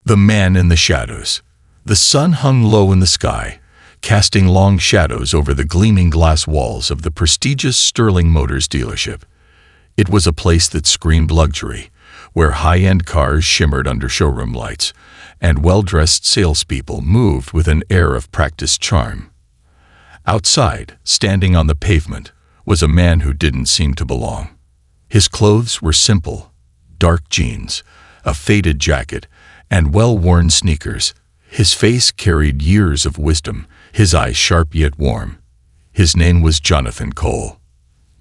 The man in the shadows. The sun hung low in the sky, casting long shadows over the gleaming glass walls of the prestigious Sterling Motors dealership. It was a place that screamed luxury, where high-end cars shimmered under showroom lights, and well-dressed salespeople moved with an air of practiced charm. Outside, standing on the pavement, was a man who didn't seem to belong. His clothes were simple: dark jeans, a faded jacket, and well-worn sneakers. His face carried years of wisdom, his eyes sharp yet warm. His name was Jonathan Cole.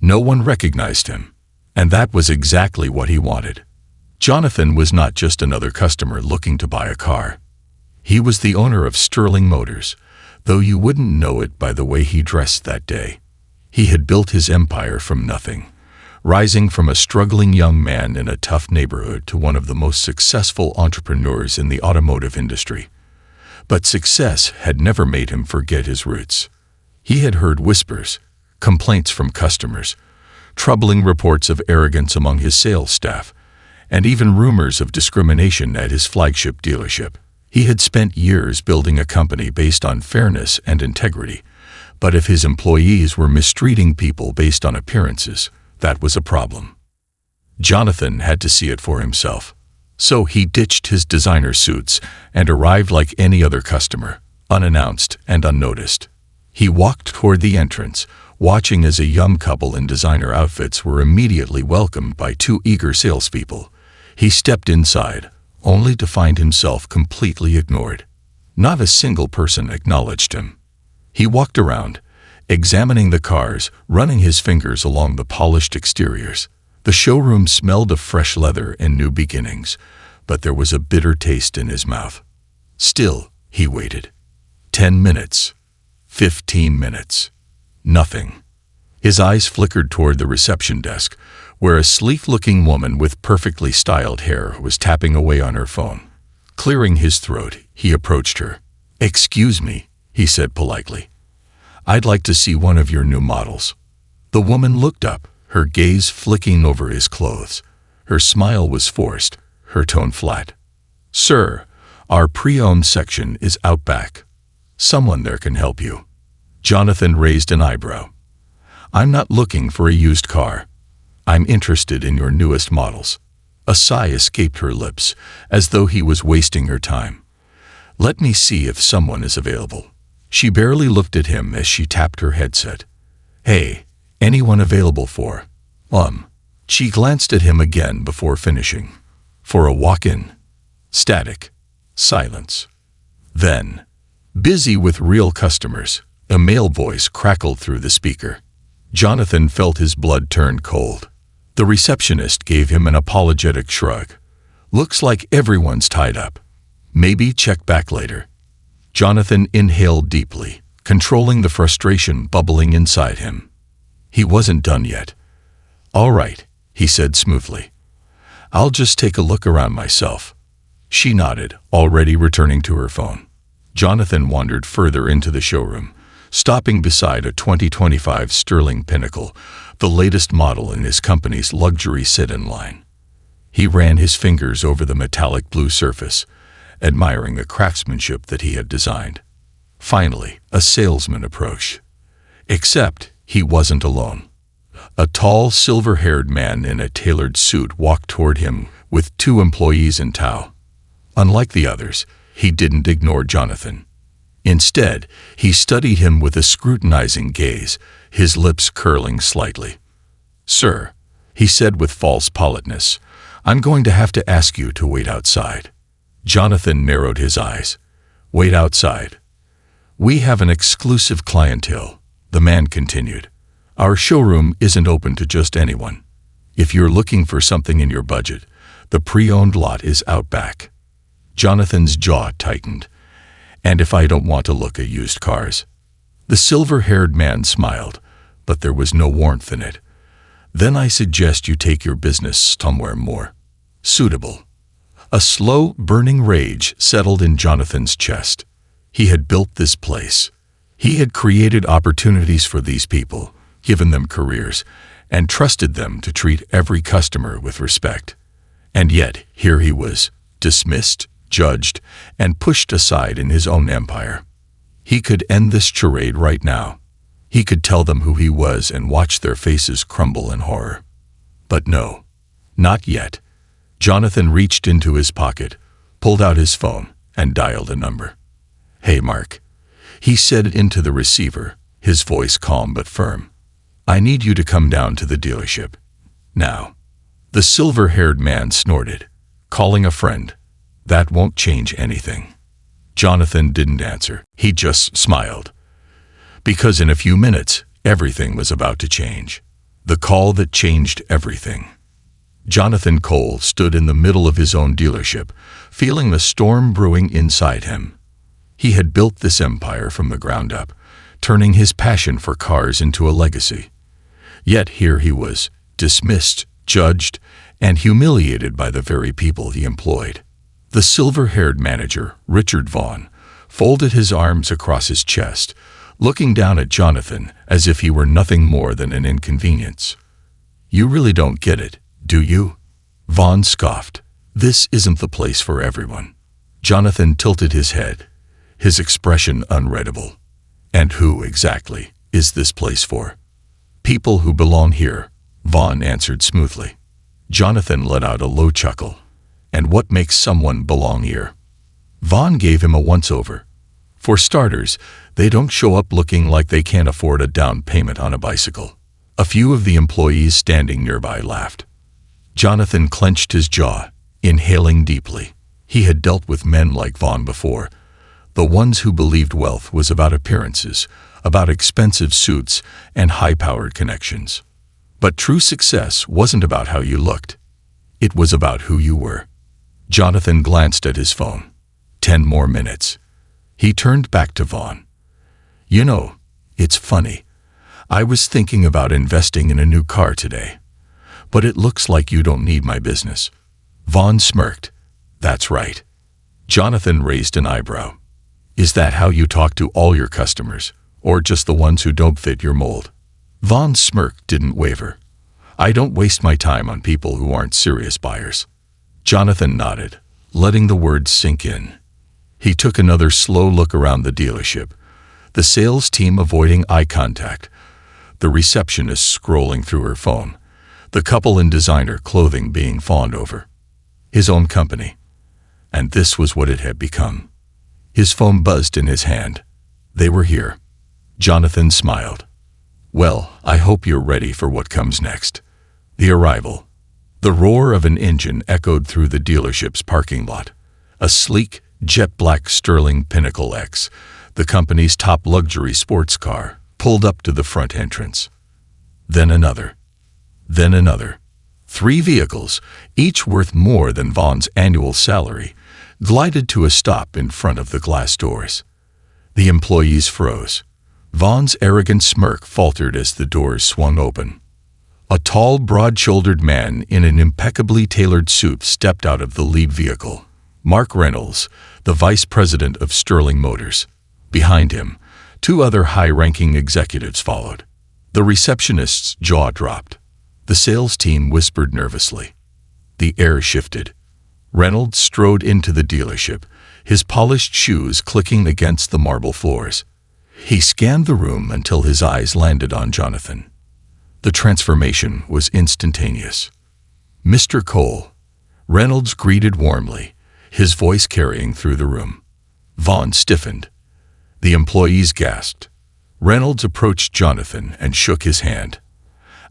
No one recognized him, and that was exactly what he wanted. Jonathan was not just another customer looking to buy a car. He was the owner of Sterling Motors, though you wouldn't know it by the way he dressed that day. He had built his empire from nothing, rising from a struggling young man in a tough neighborhood to one of the most successful entrepreneurs in the automotive industry. But success had never made him forget his roots. He had heard whispers, complaints from customers, troubling reports of arrogance among his sales staff, and even rumors of discrimination at his flagship dealership. He had spent years building a company based on fairness and integrity, but if his employees were mistreating people based on appearances, that was a problem. Jonathan had to see it for himself. So he ditched his designer suits and arrived like any other customer, unannounced and unnoticed. He walked toward the entrance, watching as a young couple in designer outfits were immediately welcomed by two eager salespeople. He stepped inside, only to find himself completely ignored. Not a single person acknowledged him. He walked around, examining the cars, running his fingers along the polished exteriors. The showroom smelled of fresh leather and new beginnings, but there was a bitter taste in his mouth. Still, he waited. 10 minutes. 15 minutes. Nothing. His eyes flickered toward the reception desk, where a sleek-looking woman with perfectly styled hair was tapping away on her phone. Clearing his throat, he approached her. "Excuse me," he said politely. "I'd like to see one of your new models." The woman looked up, her gaze flicking over his clothes. Her smile was forced, her tone flat. "Sir, our pre-owned section is out back. Someone there can help you." Jonathan raised an eyebrow. "I'm not looking for a used car. I'm interested in your newest models." A sigh escaped her lips, as though he was wasting her time. "Let me see if someone is available." She barely looked at him as she tapped her headset. "Hey, anyone available for?" She glanced at him again before finishing. "For a walk-in?" Static. Silence. Then, "Busy with real customers," a male voice crackled through the speaker. Jonathan felt his blood turn cold. The receptionist gave him an apologetic shrug. "Looks like everyone's tied up. Maybe check back later." Jonathan inhaled deeply, controlling the frustration bubbling inside him. He wasn't done yet. "All right," he said smoothly. "I'll just take a look around myself." She nodded, already returning to her phone. Jonathan wandered further into the showroom, stopping beside a 2025 Sterling Pinnacle, the latest model in his company's luxury sit-in line. He ran his fingers over the metallic blue surface, admiring the craftsmanship that he had designed. Finally, a salesman approached. Except he wasn't alone. A tall, silver-haired man in a tailored suit walked toward him with two employees in tow. Unlike the others, he didn't ignore Jonathan. Instead, he studied him with a scrutinizing gaze, his lips curling slightly. "Sir," he said with false politeness, "I'm going to have to ask you to wait outside." Jonathan narrowed his eyes. "Wait outside?" "We have an exclusive clientele," the man continued. "Our showroom isn't open to just anyone. If you're looking for something in your budget, the pre-owned lot is out back." Jonathan's jaw tightened. "And if I don't want to look at used cars?" The silver-haired man smiled, but there was no warmth in it. "Then I suggest you take your business somewhere more suitable." A slow, burning rage settled in Jonathan's chest. He had built this place. He had created opportunities for these people, given them careers, and trusted them to treat every customer with respect. And yet, here he was, dismissed, judged, and pushed aside in his own empire. He could end this charade right now. He could tell them who he was and watch their faces crumble in horror. But no, not yet. Jonathan reached into his pocket, pulled out his phone, and dialed a number. "Hey, Mark," he said into the receiver, his voice calm but firm. "I need you to come down to the dealership. Now." The silver-haired man snorted. "Calling a friend. That won't change anything." Jonathan didn't answer. He just smiled. Because in a few minutes, everything was about to change. The call that changed everything. Jonathan Cole stood in the middle of his own dealership, feeling the storm brewing inside him. He had built this empire from the ground up, turning his passion for cars into a legacy. Yet here he was, dismissed, judged, and humiliated by the very people he employed. The silver-haired manager, Richard Vaughn, folded his arms across his chest, looking down at Jonathan as if he were nothing more than an inconvenience. "You really don't get it, do you?" Vaughn scoffed. "This isn't the place for everyone." Jonathan tilted his head, his expression unreadable. "And who, exactly, is this place for?" "People who belong here," Vaughn answered smoothly. Jonathan let out a low chuckle. "And what makes someone belong here?" Vaughn gave him a once-over. "For starters, they don't show up looking like they can't afford a down payment on a bicycle." A few of the employees standing nearby laughed. Jonathan clenched his jaw, inhaling deeply. He had dealt with men like Vaughn before, the ones who believed wealth was about appearances, about expensive suits and high-powered connections. But true success wasn't about how you looked. It was about who you were. Jonathan glanced at his phone. 10 more minutes. He turned back to Vaughn. "You know, it's funny. I was thinking about investing in a new car today. But it looks like you don't need my business." Vaughn smirked. "That's right." Jonathan raised an eyebrow. "Is that how you talk to all your customers, or just the ones who don't fit your mold?" Vaughn's smirk didn't waver. "I don't waste my time on people who aren't serious buyers." Jonathan nodded, letting the words sink in. He took another slow look around the dealership, the sales team avoiding eye contact, the receptionist scrolling through her phone, the couple in designer clothing being fawned over. His own company. And this was what it had become. His phone buzzed in his hand. They were here. Jonathan smiled. "Well, I hope you're ready for what comes next." The arrival. The roar of an engine echoed through the dealership's parking lot. A sleek, jet-black Sterling Pinnacle X, the company's top luxury sports car, pulled up to the front entrance. Then another. Then another. 3 vehicles, each worth more than Vaughn's annual salary, glided to a stop in front of the glass doors. The employees froze. Vaughn's arrogant smirk faltered as the doors swung open. A tall, broad-shouldered man in an impeccably tailored suit stepped out of the lead vehicle. Mark Reynolds, the vice president of Sterling Motors. Behind him, 2 other high-ranking executives followed. The receptionist's jaw dropped. The sales team whispered nervously. The air shifted. Reynolds strode into the dealership, his polished shoes clicking against the marble floors. He scanned the room until his eyes landed on Jonathan. The transformation was instantaneous. "Mr. Cole," Reynolds greeted warmly, his voice carrying through the room. Vaughn stiffened. The employees gasped. Reynolds approached Jonathan and shook his hand.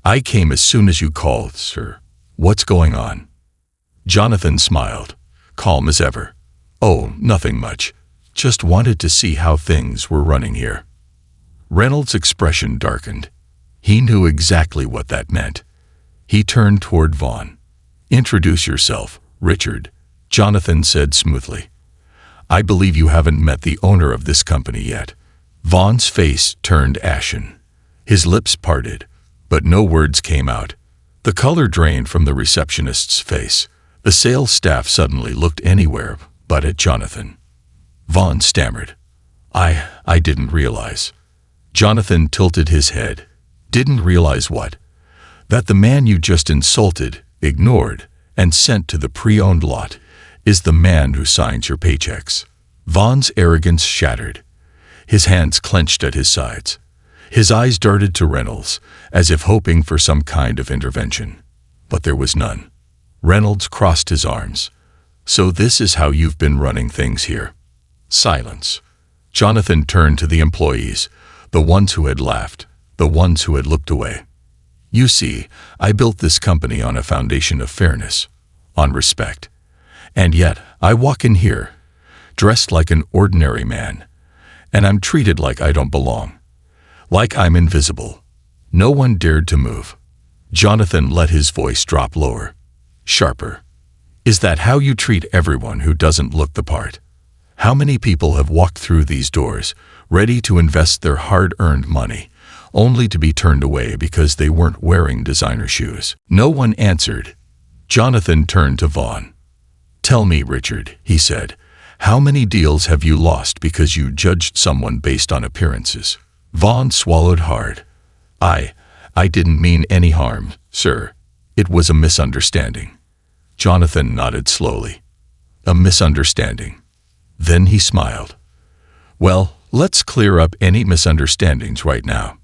"I came as soon as you called, sir. What's going on?" Jonathan smiled, calm as ever. "Oh, nothing much. Just wanted to see how things were running here." Reynolds' expression darkened. He knew exactly what that meant. He turned toward Vaughn. "Introduce yourself, Richard," Jonathan said smoothly. "I believe you haven't met the owner of this company yet." Vaughn's face turned ashen. His lips parted, but no words came out. The color drained from the receptionist's face. The sales staff suddenly looked anywhere but at Jonathan. Vaughn stammered. I didn't realize." Jonathan tilted his head. "Didn't realize what?" "That the man you just insulted, ignored, and sent to the pre-owned lot is the man who signs your paychecks. Vaughn's arrogance shattered. His hands clenched at his sides. His eyes darted to Reynolds, as if hoping for some kind of intervention. But there was none. Reynolds crossed his arms. "So this is how you've been running things here." Silence. Jonathan turned to the employees, the ones who had laughed, the ones who had looked away. "You see, I built this company on a foundation of fairness, on respect. And yet, I walk in here, dressed like an ordinary man, and I'm treated like I don't belong, like I'm invisible." No one dared to move. Jonathan let his voice drop lower, sharper. "Is that how you treat everyone who doesn't look the part? How many people have walked through these doors, ready to invest their hard-earned money, only to be turned away because they weren't wearing designer shoes?" No one answered. Jonathan turned to Vaughn. "Tell me, Richard," he said, "how many deals have you lost because you judged someone based on appearances?" Vaughn swallowed hard. I didn't mean any harm, sir. It was a misunderstanding." Jonathan nodded slowly. "A misunderstanding." Then he smiled. "Well, let's clear up any misunderstandings right now."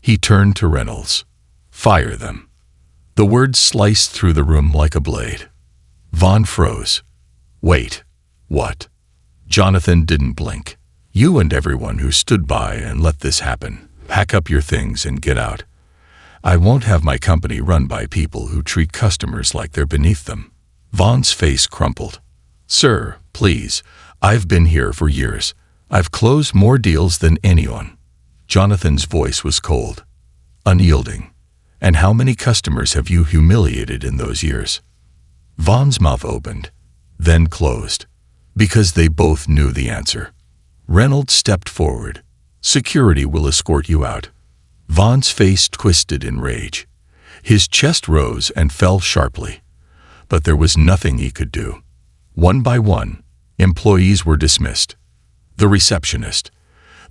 He turned to Reynolds. "Fire them." The words sliced through the room like a blade. Vaughn froze. "Wait, what?" Jonathan didn't blink. "You and everyone who stood by and let this happen, pack up your things and get out. I won't have my company run by people who treat customers like they're beneath them." Vaughn's face crumpled. "Sir, please, I've been here for years. I've closed more deals than anyone." Jonathan's voice was cold, unyielding. "And how many customers have you humiliated in those years?" Vaughn's mouth opened, then closed, because they both knew the answer. Reynolds stepped forward. "Security will escort you out." Vaughn's face twisted in rage. His chest rose and fell sharply. But there was nothing he could do. One by one, employees were dismissed. The receptionist,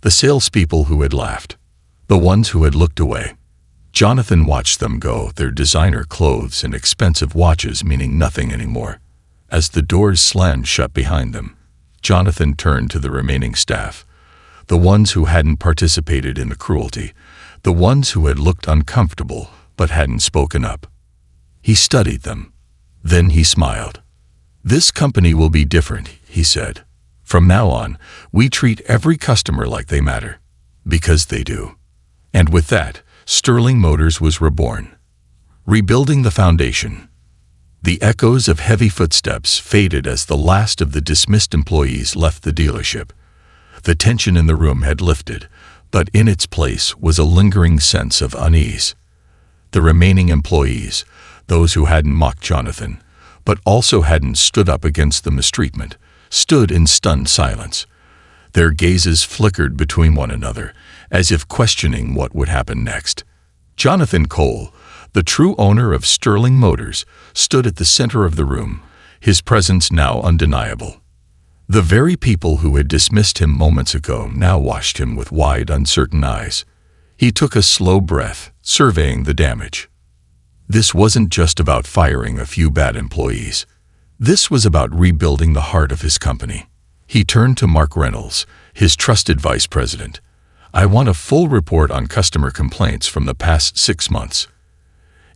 the salespeople who had laughed, the ones who had looked away. Jonathan watched them go, their designer clothes and expensive watches meaning nothing anymore. As the doors slammed shut behind them, Jonathan turned to the remaining staff, the ones who hadn't participated in the cruelty, the ones who had looked uncomfortable but hadn't spoken up. He studied them. Then he smiled. "This company will be different," he said. "From now on, we treat every customer like they matter, because they do." And with that, Sterling Motors was reborn, rebuilding the foundation. The echoes of heavy footsteps faded as the last of the dismissed employees left the dealership. The tension in the room had lifted, but in its place was a lingering sense of unease. The remaining employees, those who hadn't mocked Jonathan, but also hadn't stood up against the mistreatment, stood in stunned silence. Their gazes flickered between one another, as if questioning what would happen next. Jonathan Cole, the true owner of Sterling Motors, stood at the center of the room, his presence now undeniable. The very people who had dismissed him moments ago now watched him with wide, uncertain eyes. He took a slow breath, surveying the damage. This wasn't just about firing a few bad employees. This was about rebuilding the heart of his company. He turned to Mark Reynolds, his trusted vice president. "I want a full report on customer complaints from the past 6 months.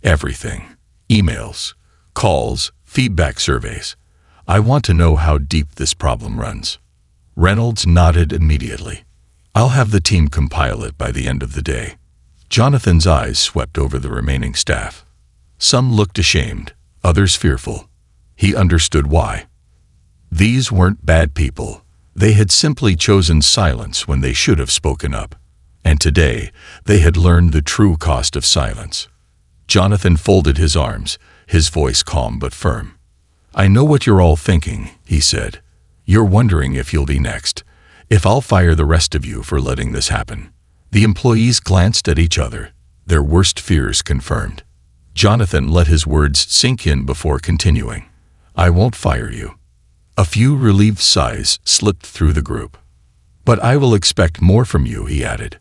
Everything. Emails, calls, feedback surveys. I want to know how deep this problem runs." Reynolds nodded immediately. "I'll have the team compile it by the end of the day." Jonathan's eyes swept over the remaining staff. Some looked ashamed, others fearful. He understood why. These weren't bad people. They had simply chosen silence when they should have spoken up. And today, they had learned the true cost of silence. Jonathan folded his arms, his voice calm but firm. "I know what you're all thinking," he said. "You're wondering if you'll be next, if I'll fire the rest of you for letting this happen." The employees glanced at each other, their worst fears confirmed. Jonathan let his words sink in before continuing. "I won't fire you." A few relieved sighs slipped through the group. "But I will expect more from you," he added.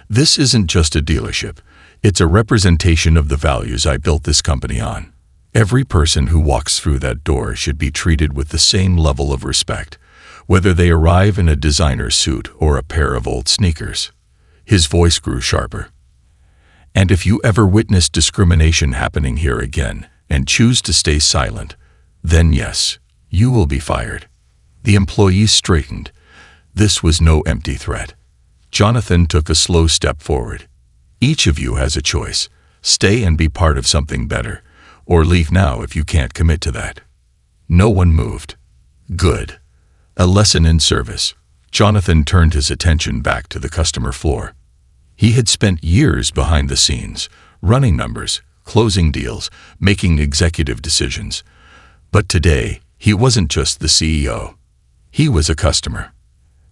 "This isn't just a dealership. It's a representation of the values I built this company on. Every person who walks through that door should be treated with the same level of respect, whether they arrive in a designer suit or a pair of old sneakers. His voice grew sharper. And if you ever witness discrimination happening here again and choose to stay silent, then yes, you will be fired. The employees straightened. This was no empty threat. Jonathan took a slow step forward. Each of you has a choice. Stay and be part of something better, or leave now if you can't commit to that. No one moved. Good. A lesson in service. Jonathan turned his attention back to the customer floor. He had spent years behind the scenes, running numbers, closing deals, making executive decisions. But today, he wasn't just the CEO. He was a customer.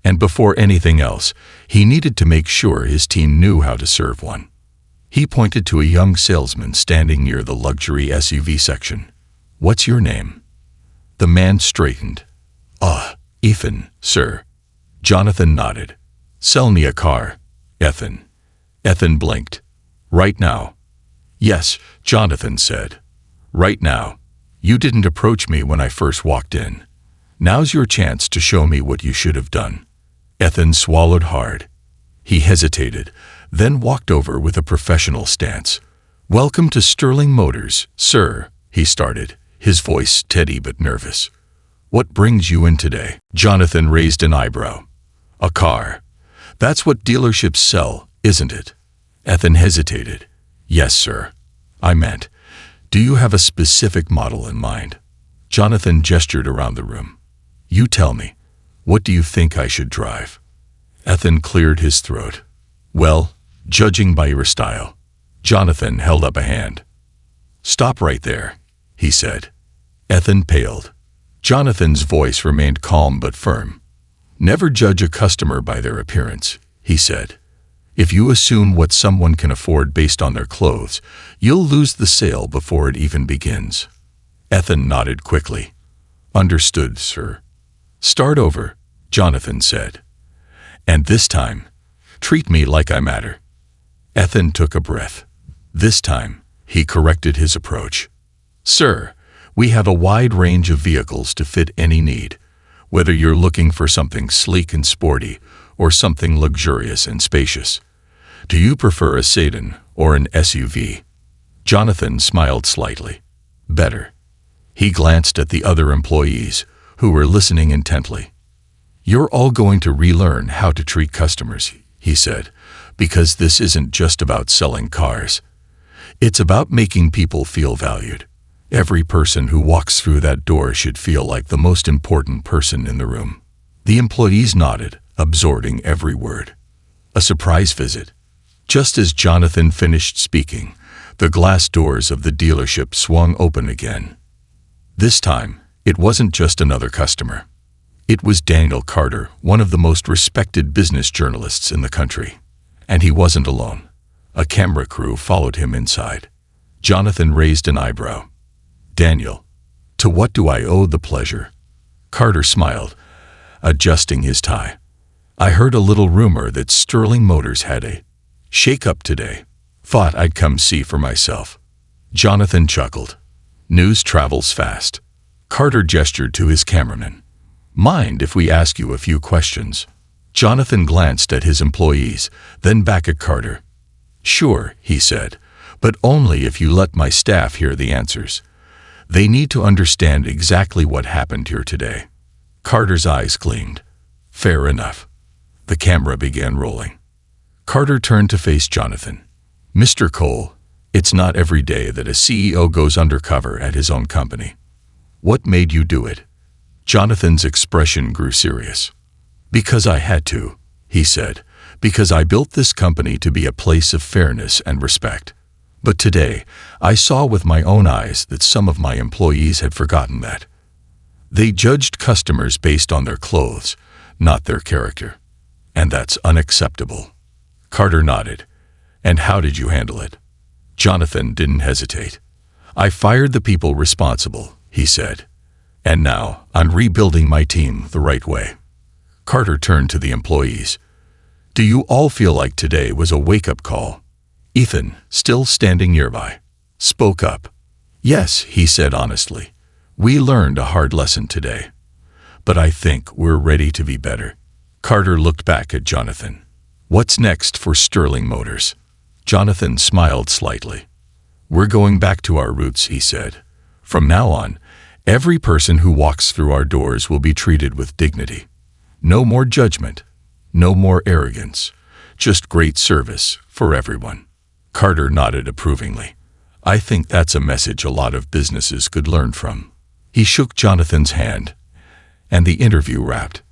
And before anything else, he needed to make sure his team knew how to serve one. He pointed to a young salesman standing near the luxury SUV section. "What's your name?" The man straightened. Ethan, sir." Jonathan nodded. "Sell me a car, Ethan." Ethan blinked. "Right now." "Yes," Jonathan said. "Right now. You didn't approach me when I first walked in. Now's your chance to show me what you should have done." Ethan swallowed hard. He hesitated, then walked over with a professional stance. "Welcome to Sterling Motors, sir," he started, his voice steady but nervous. "What brings you in today?" Jonathan raised an eyebrow. "A car. That's what dealerships sell, isn't it?" Ethan hesitated. "Yes, sir. I meant, do you have a specific model in mind?" Jonathan gestured around the room. "You tell me. What do you think I should drive?" Ethan cleared his throat. "Well, judging by your style." Jonathan held up a hand. "Stop right there," he said. Ethan paled. Jonathan's voice remained calm but firm. "Never judge a customer by their appearance," he said. "If you assume what someone can afford based on their clothes, you'll lose the sale before it even begins." Ethan nodded quickly. "Understood, sir." "Start over," Jonathan said. "And this time, treat me like I matter." Ethan took a breath. This time, he corrected his approach. "Sir, we have a wide range of vehicles to fit any need, whether you're looking for something sleek and sporty or something luxurious and spacious. Do you prefer a sedan or an SUV?" Jonathan smiled slightly. "Better." He glanced at the other employees, who were listening intently. "You're all going to relearn how to treat customers," he said, "because this isn't just about selling cars. It's about making people feel valued. Every person who walks through that door should feel like the most important person in the room." The employees nodded, absorbing every word. A surprise visit. Just as Jonathan finished speaking, the glass doors of the dealership swung open again. This time, it wasn't just another customer. It was Daniel Carter, one of the most respected business journalists in the country. And he wasn't alone. A camera crew followed him inside. Jonathan raised an eyebrow. "Daniel, to what do I owe the pleasure?" Carter smiled, adjusting his tie. "I heard a little rumor that Sterling Motors had a shake-up today. Thought I'd come see for myself." Jonathan chuckled. "News travels fast." Carter gestured to his cameraman. "Mind if we ask you a few questions?" Jonathan glanced at his employees, then back at Carter. "Sure," he said, "but only if you let my staff hear the answers. They need to understand exactly what happened here today." Carter's eyes gleamed. "Fair enough." The camera began rolling. Carter turned to face Jonathan. "Mr. Cole, it's not every day that a CEO goes undercover at his own company. What made you do it?" Jonathan's expression grew serious. "Because I had to," he said, "because I built this company to be a place of fairness and respect. But today, I saw with my own eyes that some of my employees had forgotten that. They judged customers based on their clothes, not their character. And that's unacceptable." Carter nodded. "And how did you handle it?" Jonathan didn't hesitate. "I fired the people responsible," he said. "And now I'm rebuilding my team the right way." Carter turned to the employees. "Do you all feel like today was a wake-up call?" Ethan, still standing nearby, spoke up. Yes, he said honestly. We learned a hard lesson today. But I think we're ready to be better. Carter looked back at Jonathan. What's next for Sterling Motors? Jonathan smiled slightly. We're going back to our roots, he said. From now on, every person who walks through our doors will be treated with dignity. No more judgment, no more arrogance, just great service for everyone. Carter nodded approvingly. I think that's a message a lot of businesses could learn from. He shook Jonathan's hand, and the interview wrapped.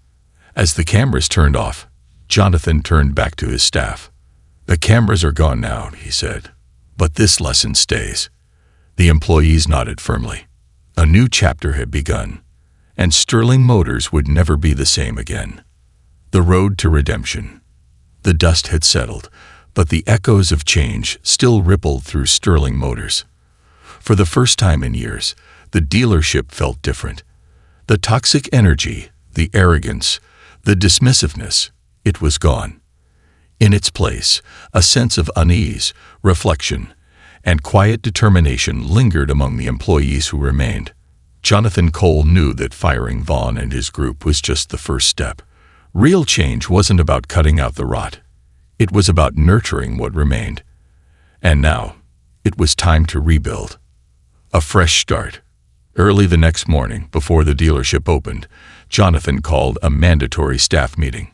As the cameras turned off, Jonathan turned back to his staff. The cameras are gone now, he said. But this lesson stays. The employees nodded firmly. A new chapter had begun, and Sterling Motors would never be the same again. The road to redemption. The dust had settled, but the echoes of change still rippled through Sterling Motors. For the first time in years, the dealership felt different. The toxic energy, the arrogance, the dismissiveness, it was gone. In its place, a sense of unease, reflection, and quiet determination lingered among the employees who remained. Jonathan Cole knew that firing Vaughn and his group was just the first step. Real change wasn't about cutting out the rot. It was about nurturing what remained. And now, it was time to rebuild. A fresh start. Early the next morning, before the dealership opened, Jonathan called a mandatory staff meeting.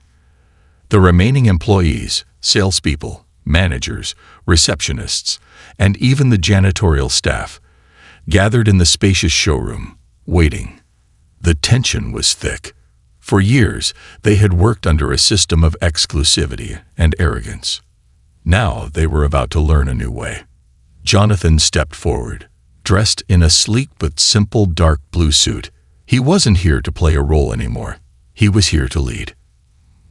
The remaining employees, salespeople, managers, receptionists, and even the janitorial staff gathered in the spacious showroom, waiting. The tension was thick. For years, they had worked under a system of exclusivity and arrogance. Now they were about to learn a new way. Jonathan stepped forward, dressed in a sleek but simple dark blue suit. He wasn't here to play a role anymore. He was here to lead.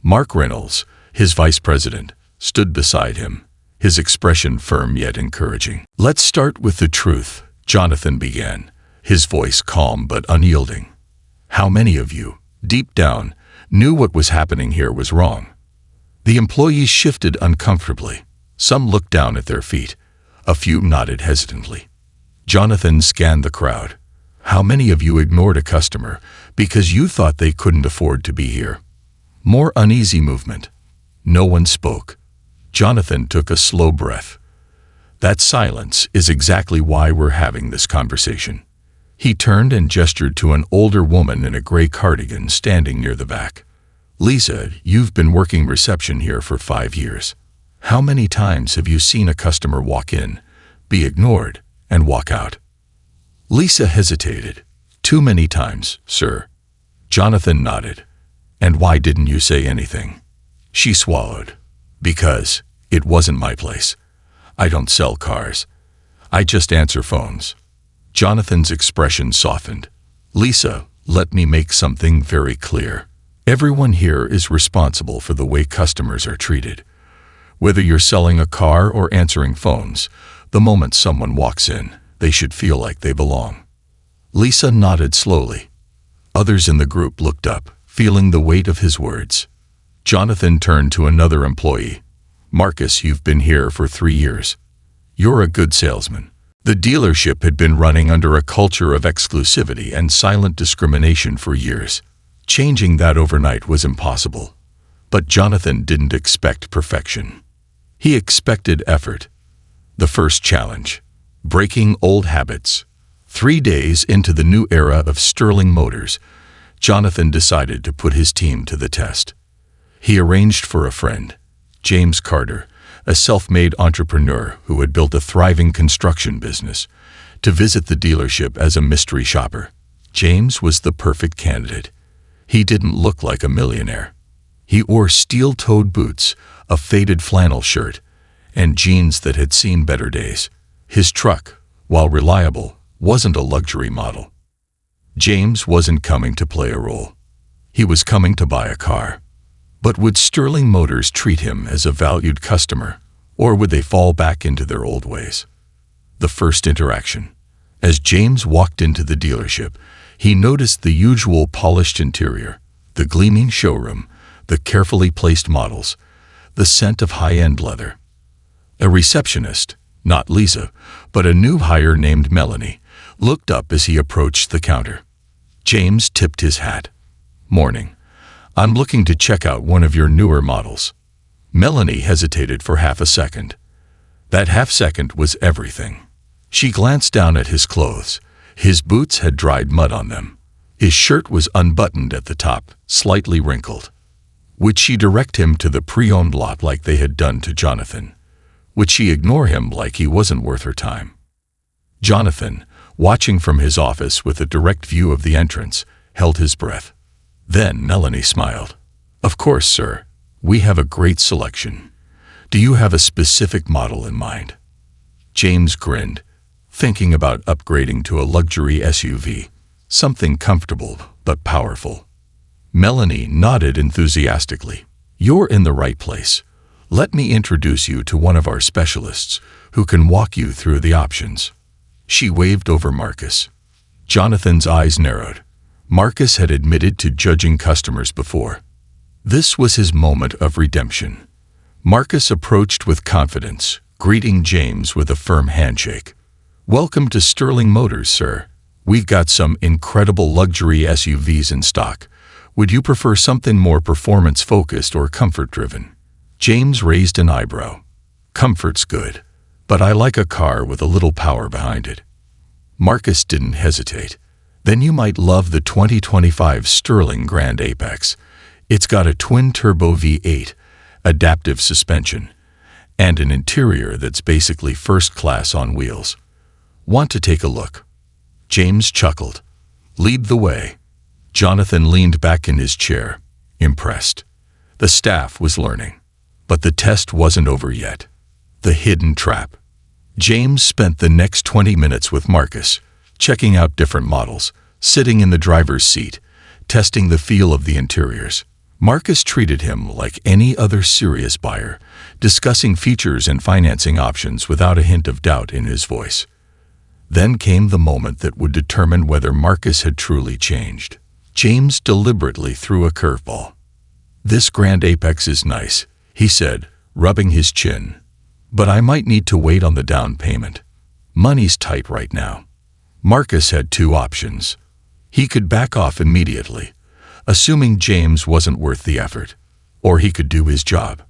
Mark Reynolds, his vice president, stood beside him, his expression firm yet encouraging. Let's start with the truth, Jonathan began, his voice calm but unyielding. How many of you, deep down, knew what was happening here was wrong? The employees shifted uncomfortably. Some looked down at their feet. A few nodded hesitantly. Jonathan scanned the crowd. How many of you ignored a customer because you thought they couldn't afford to be here? More uneasy movement. No one spoke. Jonathan took a slow breath. That silence is exactly why we're having this conversation. He turned and gestured to an older woman in a gray cardigan standing near the back. Lisa, you've been working reception here for 5 years. How many times have you seen a customer walk in, be ignored, and walk out? Lisa hesitated. Too many times, sir. Jonathan nodded. And why didn't you say anything? She swallowed. Because it wasn't my place. I don't sell cars. I just answer phones. Jonathan's expression softened. Lisa, let me make something very clear. Everyone here is responsible for the way customers are treated. Whether you're selling a car or answering phones, the moment someone walks in, they should feel like they belong. Lisa nodded slowly. Others in the group looked up, feeling the weight of his words. Jonathan turned to another employee. Marcus, you've been here for 3 years. You're a good salesman. The dealership had been running under a culture of exclusivity and silent discrimination for years. Changing that overnight was impossible. But Jonathan didn't expect perfection. He expected effort. The first challenge: breaking old habits. 3 days into the new era of Sterling Motors, Jonathan decided to put his team to the test. He arranged for a friend, James Carter, a self-made entrepreneur who had built a thriving construction business, to visit the dealership as a mystery shopper. James was the perfect candidate. He didn't look like a millionaire. He wore steel-toed boots, a faded flannel shirt, and jeans that had seen better days. His truck, while reliable, wasn't a luxury model. James wasn't coming to play a role. He was coming to buy a car. But would Sterling Motors treat him as a valued customer, or would they fall back into their old ways? The first interaction. As James walked into the dealership, he noticed the usual polished interior, the gleaming showroom, the carefully placed models, the scent of high-end leather. A receptionist, not Lisa, but a new hire named Melanie, looked up as he approached the counter. James tipped his hat. "Morning. I'm looking to check out one of your newer models." Melanie hesitated for half a second. That half second was everything. She glanced down at his clothes. His boots had dried mud on them. His shirt was unbuttoned at the top, slightly wrinkled. Would she direct him to the pre-owned lot like they had done to Jonathan? Would she ignore him like he wasn't worth her time? Jonathan, watching from his office with a direct view of the entrance, held his breath. Then Melanie smiled. "Of course, sir. We have a great selection. Do you have a specific model in mind?" James grinned, thinking about upgrading to a luxury SUV, something comfortable but powerful. Melanie nodded enthusiastically. "You're in the right place. Let me introduce you to one of our specialists who can walk you through the options." She waved over Marcus. Jonathan's eyes narrowed. Marcus had admitted to judging customers before. This was his moment of redemption. Marcus approached with confidence, greeting James with a firm handshake. "Welcome to Sterling Motors, sir. We've got some incredible luxury SUVs in stock. Would you prefer something more performance-focused or comfort-driven?" James raised an eyebrow. "Comfort's good, but I like a car with a little power behind it." Marcus didn't hesitate. "Then you might love the 2025 Sterling Grand Apex. It's got a twin-turbo V8, adaptive suspension, and an interior that's basically first class on wheels. Want to take a look?" James chuckled. "Lead the way." Jonathan leaned back in his chair, impressed. The staff was learning. But the test wasn't over yet. The hidden trap. James spent the next 20 minutes with Marcus, checking out different models, sitting in the driver's seat, testing the feel of the interiors. Marcus treated him like any other serious buyer, discussing features and financing options without a hint of doubt in his voice. Then came the moment that would determine whether Marcus had truly changed. James deliberately threw a curveball. "This Grand Apex is nice," he said, rubbing his chin. "But I might need to wait on the down payment. Money's tight right now." Marcus had two options. He could back off immediately, assuming James wasn't worth the effort, or he could do his job.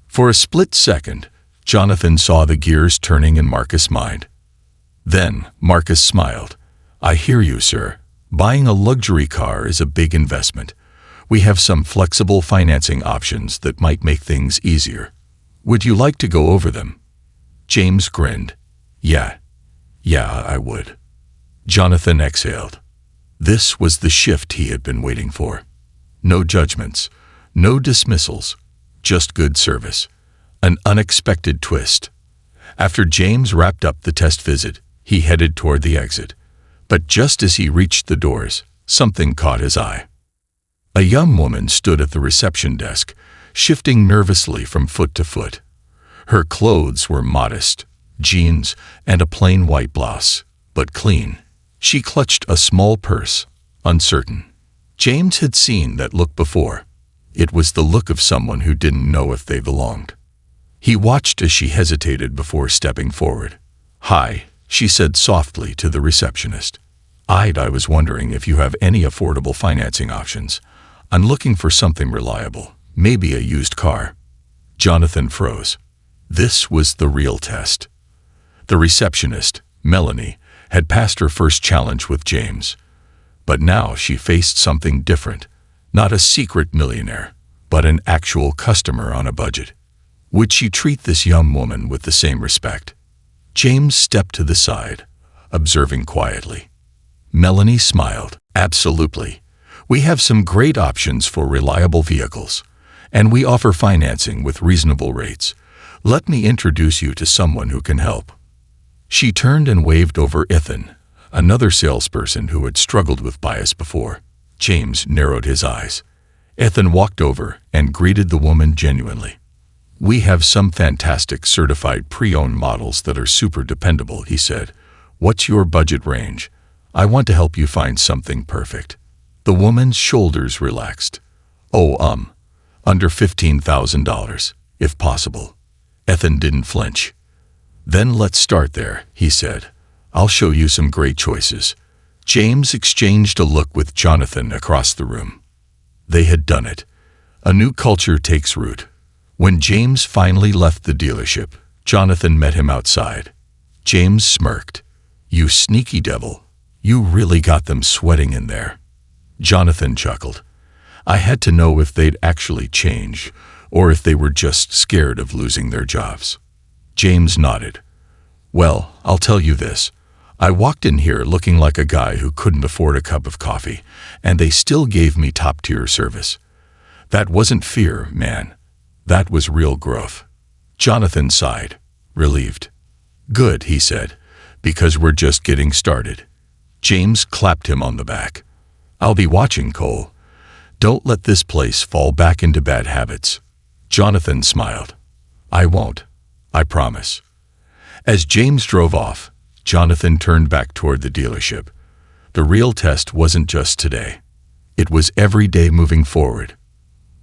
For a split second, Jonathan saw the gears turning in Marcus' mind. Then Marcus smiled. "I hear you, sir. Buying a luxury car is a big investment. We have some flexible financing options that might make things easier. Would you like to go over them?" James grinned. Yeah, I would." Jonathan exhaled. This was the shift he had been waiting for. No judgments, no dismissals, just good service. An unexpected twist. After James wrapped up the test visit, he headed toward the exit. But just as he reached the doors, something caught his eye. A young woman stood at the reception desk, shifting nervously from foot to foot. Her clothes were modest, jeans and a plain white blouse, but clean. She clutched a small purse, uncertain. James had seen that look before. It was the look of someone who didn't know if they belonged. He watched as she hesitated before stepping forward. "Hi," she said softly to the receptionist. I was wondering if you have any affordable financing options. I'm looking for something reliable, maybe a used car." Jonathan froze. This was the real test. The receptionist, Melanie, had passed her first challenge with James. But now she faced something different. Not a secret millionaire, but an actual customer on a budget. Would she treat this young woman with the same respect? James stepped to the side, observing quietly. Melanie smiled. "Absolutely. We have some great options for reliable vehicles, and we offer financing with reasonable rates. Let me introduce you to someone who can help." She turned and waved over Ethan, another salesperson who had struggled with bias before. James narrowed his eyes. Ethan walked over and greeted the woman genuinely. "We have some fantastic certified pre-owned models that are super dependable," he said. "What's your budget range? I want to help you find something perfect." The woman's shoulders relaxed. Under $15,000, if possible." Ethan didn't flinch. "Then let's start there," he said. I'll show you some great choices." James exchanged a look with Jonathan across the room. They had done it. A new culture takes root. When James finally left the dealership, Jonathan met him outside. James smirked. "You sneaky devil. You really got them sweating in there." Jonathan chuckled. "I had to know if they'd actually change, or if they were just scared of losing their jobs." James nodded. "Well, I'll tell you this. I walked in here looking like a guy who couldn't afford a cup of coffee, and they still gave me top-tier service. That wasn't fear, man. That was real growth." Jonathan sighed, relieved. "Good," he said, "because we're just getting started." James clapped him on the back. "I'll be watching, Cole. Don't let this place fall back into bad habits." Jonathan smiled. "I won't. I promise." As James drove off, Jonathan turned back toward the dealership. The real test wasn't just today. It was every day moving forward.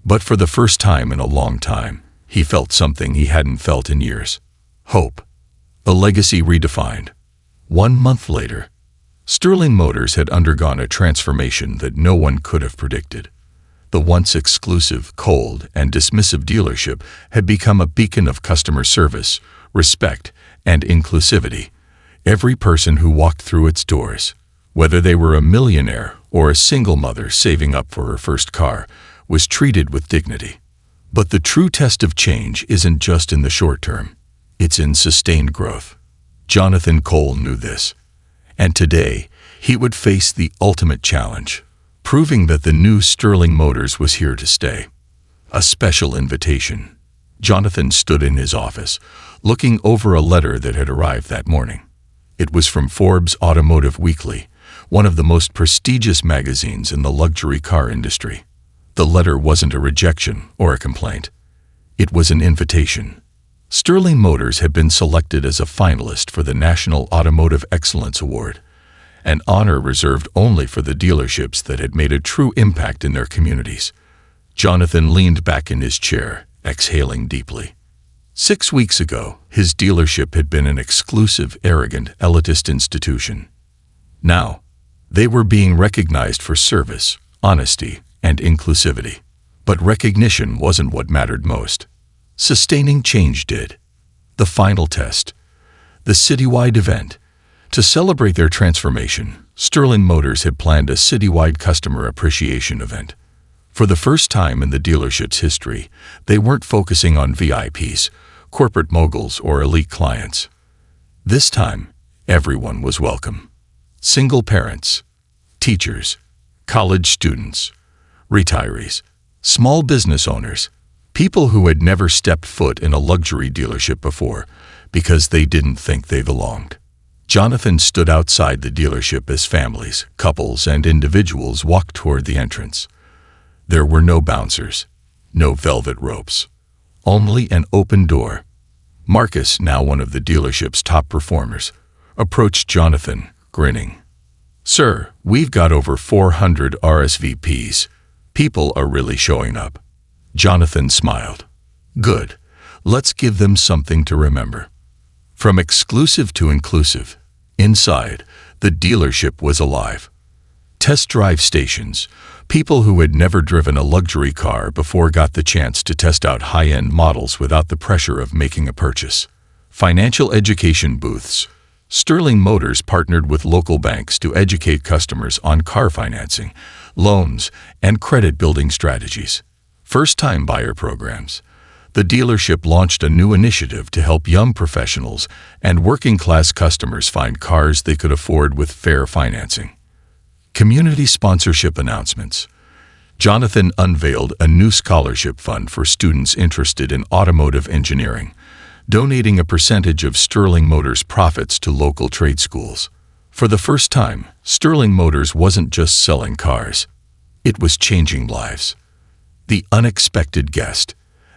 But for the first time in a long time, he felt something he hadn't felt in years. Hope. A legacy redefined. 1 month later, Sterling Motors had undergone a transformation that no one could have predicted. The once exclusive, cold, and dismissive dealership had become a beacon of customer service, respect, and inclusivity. Every person who walked through its doors, whether they were a millionaire or a single mother saving up for her first car, was treated with dignity. But the true test of change isn't just in the short term. It's in sustained growth. Jonathan Cole knew this. And today, he would face the ultimate challenge, proving that the new Sterling Motors was here to stay. A special invitation. Jonathan stood in his office, looking over a letter that had arrived that morning. It was from Forbes Automotive Weekly, one of the most prestigious magazines in the luxury car industry. The letter wasn't a rejection or a complaint. It was an invitation. Sterling Motors had been selected as a finalist for the National Automotive Excellence Award, an honor reserved only for the dealerships that had made a true impact in their communities. Jonathan leaned back in his chair, exhaling deeply. 6 weeks ago, his dealership had been an exclusive, arrogant, elitist institution. Now, they were being recognized for service, honesty, and inclusivity. But recognition wasn't what mattered most. Sustaining change did. The final test. The citywide event. To celebrate their transformation, Sterling Motors had planned a citywide customer appreciation event. For the first time in the dealership's history, they weren't focusing on VIPs, corporate moguls, or elite clients. This time, everyone was welcome. Single parents, teachers, college students, retirees, small business owners, people who had never stepped foot in a luxury dealership before because they didn't think they belonged. Jonathan stood outside the dealership as families, couples, and individuals walked toward the entrance. There were no bouncers, no velvet ropes, only an open door. Marcus, now one of the dealership's top performers, approached Jonathan, grinning. "Sir, we've got over 400 RSVPs. People are really showing up." Jonathan smiled. "Good. Let's give them something to remember." From exclusive to inclusive, inside, the dealership was alive. Test drive stations. People who had never driven a luxury car before got the chance to test out high-end models without the pressure of making a purchase. Financial education booths. Sterling Motors partnered with local banks to educate customers on car financing, loans, and credit-building strategies. First-time buyer programs. The dealership launched a new initiative to help young professionals and working-class customers find cars they could afford with fair financing. Community sponsorship announcements. Jonathan unveiled a new scholarship fund for students interested in automotive engineering, donating a percentage of Sterling Motors' profits to local trade schools. For the first time, Sterling Motors wasn't just selling cars. It was changing lives. The unexpected guest.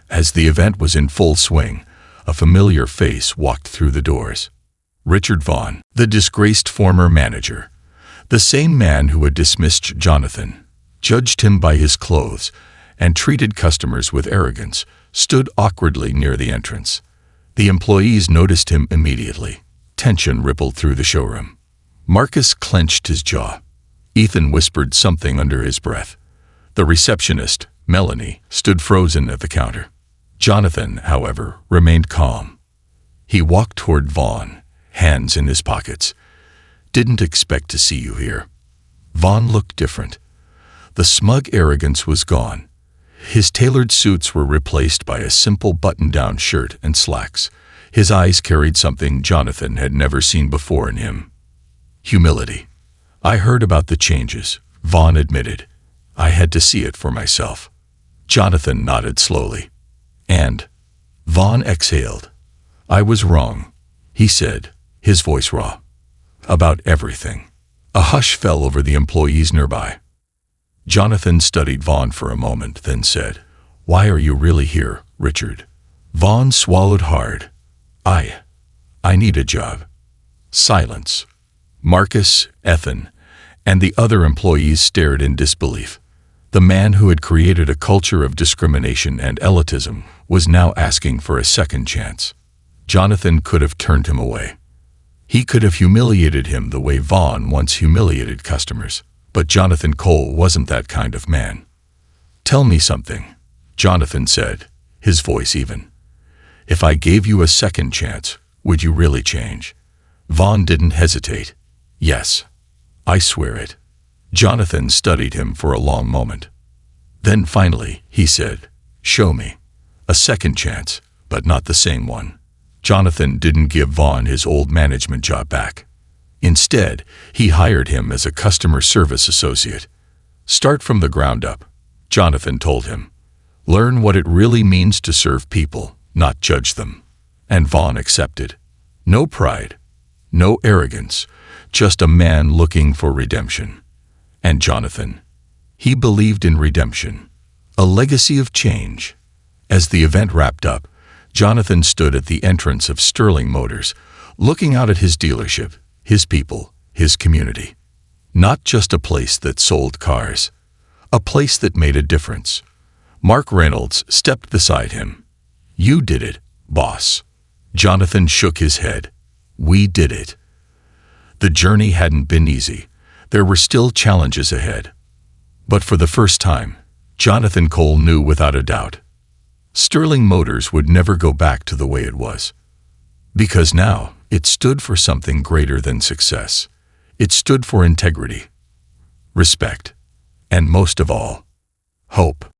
As the event was in full swing, a familiar face walked through the doors. Richard Vaughn, the disgraced former manager. The same man who had dismissed Jonathan, judged him by his clothes, and treated customers with arrogance, stood awkwardly near the entrance. The employees noticed him immediately. Tension rippled through the showroom. Marcus clenched his jaw. Ethan whispered something under his breath. The receptionist, Melanie, stood frozen at the counter. Jonathan, however, remained calm. He walked toward Vaughn, hands in his pockets. "Didn't expect to see you here." Vaughn looked different. The smug arrogance was gone. His tailored suits were replaced by a simple button-down shirt and slacks. His eyes carried something Jonathan had never seen before in him. Humility. "I heard about the changes," Vaughn admitted. "I had to see it for myself." Jonathan nodded slowly. "And?" Vaughn exhaled. "I was wrong," he said, his voice raw. "About everything." A hush fell over the employees nearby. Jonathan studied Vaughn for a moment, then said, "Why are you really here, Richard?" Vaughn swallowed hard. I need a job." Silence. Marcus, Ethan, and the other employees stared in disbelief. The man who had created a culture of discrimination and elitism was now asking for a second chance. Jonathan could have turned him away. He could have humiliated him the way Vaughn once humiliated customers. But Jonathan Cole wasn't that kind of man. "Tell me something," Jonathan said, his voice even. "If I gave you a second chance, would you really change?" Vaughn didn't hesitate. "Yes. I swear it." Jonathan studied him for a long moment. Then finally, he said, "Show me." A second chance, but not the same one. Jonathan didn't give Vaughn his old management job back. Instead, he hired him as a customer service associate. "Start from the ground up," Jonathan told him. "Learn what it really means to serve people, not judge them." And Vaughn accepted. No pride, no arrogance, just a man looking for redemption. And Jonathan, he believed in redemption, a legacy of change. As the event wrapped up, Jonathan stood at the entrance of Sterling Motors, looking out at his dealership, his people, his community. Not just a place that sold cars, a place that made a difference. Mark Reynolds stepped beside him. "You did it, boss." Jonathan shook his head. "We did it." The journey hadn't been easy. There were still challenges ahead. But for the first time, Jonathan Cole knew without a doubt. Sterling Motors would never go back to the way it was. Because now, it stood for something greater than success. It stood for integrity, respect, and most of all, hope.